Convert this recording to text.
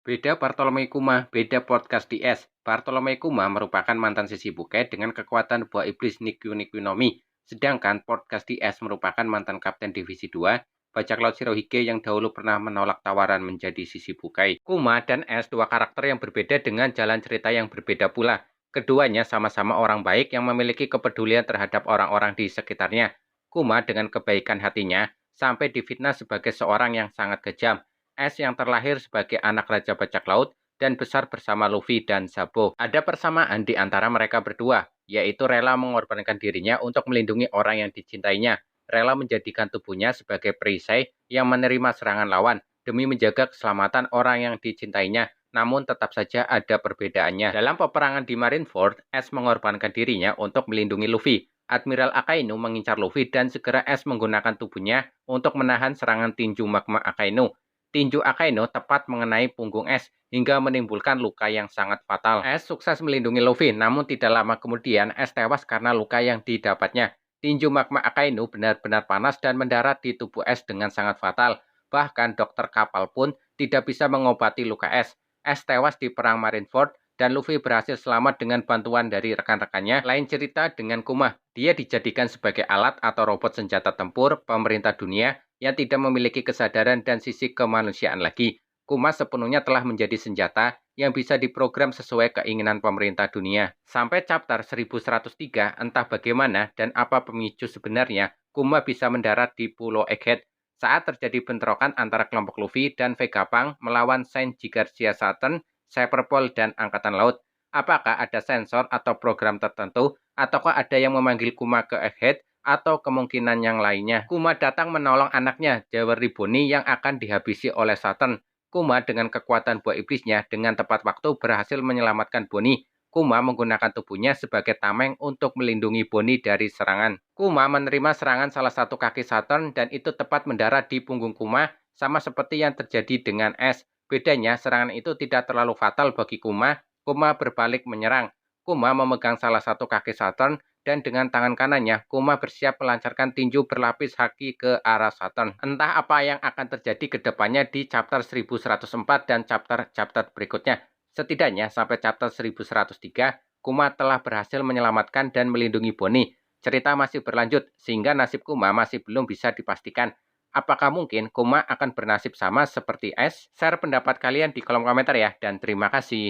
Beda Bartolomei Kuma, beda podcast di S. Bartolomei Kuma merupakan mantan sisi buket dengan kekuatan buah iblis Nikyu Nikyu no Mi. Sedangkan podcast di S merupakan mantan kapten divisi 2, bajak laut Shirohige yang dahulu pernah menolak tawaran menjadi sisi bukai. Kuma dan S dua karakter yang berbeda dengan jalan cerita yang berbeda pula. Keduanya sama-sama orang baik yang memiliki kepedulian terhadap orang-orang di sekitarnya. Kuma dengan kebaikan hatinya sampai difitnah sebagai seorang yang sangat kejam. S yang terlahir sebagai anak Raja Bajak Laut dan besar bersama Luffy dan Sabo. Ada persamaan di antara mereka berdua, yaitu rela mengorbankan dirinya untuk melindungi orang yang dicintainya, rela menjadikan tubuhnya sebagai perisai yang menerima serangan lawan demi menjaga keselamatan orang yang dicintainya. Namun tetap saja ada perbedaannya. Dalam peperangan di Marineford, S mengorbankan dirinya untuk melindungi Luffy. Admiral Akainu mengincar Luffy dan segera S menggunakan tubuhnya untuk menahan serangan tinju magma Akainu. Tinju Akainu tepat mengenai punggung S hingga menimbulkan luka yang sangat fatal. S sukses melindungi Luffy, namun tidak lama kemudian S tewas karena luka yang didapatnya. Tinju magma Akainu benar-benar panas dan mendarat di tubuh S dengan sangat fatal. Bahkan dokter kapal pun tidak bisa mengobati luka S. S tewas di perang Marineford dan Luffy berhasil selamat dengan bantuan dari rekan-rekannya. Lain cerita dengan Kuma, dia dijadikan sebagai alat atau robot senjata tempur pemerintah dunia yang tidak memiliki kesadaran dan sisi kemanusiaan lagi. Kuma sepenuhnya telah menjadi senjata yang bisa diprogram sesuai keinginan pemerintah dunia. Sampai chapter 1103, entah bagaimana dan apa pemicu sebenarnya, Kuma bisa mendarat di Pulau Egghead saat terjadi bentrokan antara kelompok Luffy dan Vegapunk melawan Shenji Garcia Saturn, Cyberpol, dan Angkatan Laut. Apakah ada sensor atau program tertentu, ataukah ada yang memanggil Kuma ke Egghead, atau kemungkinan yang lainnya? Kuma datang menolong anaknya, Jewelry Bonnie, yang akan dihabisi oleh Saturn. Kuma dengan kekuatan buah iblisnya dengan tepat waktu berhasil menyelamatkan Bonnie. Kuma menggunakan tubuhnya sebagai tameng untuk melindungi Bonnie dari serangan. Kuma menerima serangan salah satu kaki Saturn dan itu tepat mendarat di punggung Kuma, sama seperti yang terjadi dengan S. Bedanya, serangan itu tidak terlalu fatal bagi Kuma. Kuma berbalik menyerang. Kuma memegang salah satu kaki Saturn dan dengan tangan kanannya, Kuma bersiap melancarkan tinju berlapis haki ke arah Saturn. Entah apa yang akan terjadi ke depannya di chapter 1104 dan chapter berikutnya. Setidaknya sampai chapter 1103, Kuma telah berhasil menyelamatkan dan melindungi Bonnie. Cerita masih berlanjut, sehingga nasib Kuma masih belum bisa dipastikan. Apakah mungkin Kuma akan bernasib sama seperti S? Share pendapat kalian di kolom komentar ya, dan terima kasih.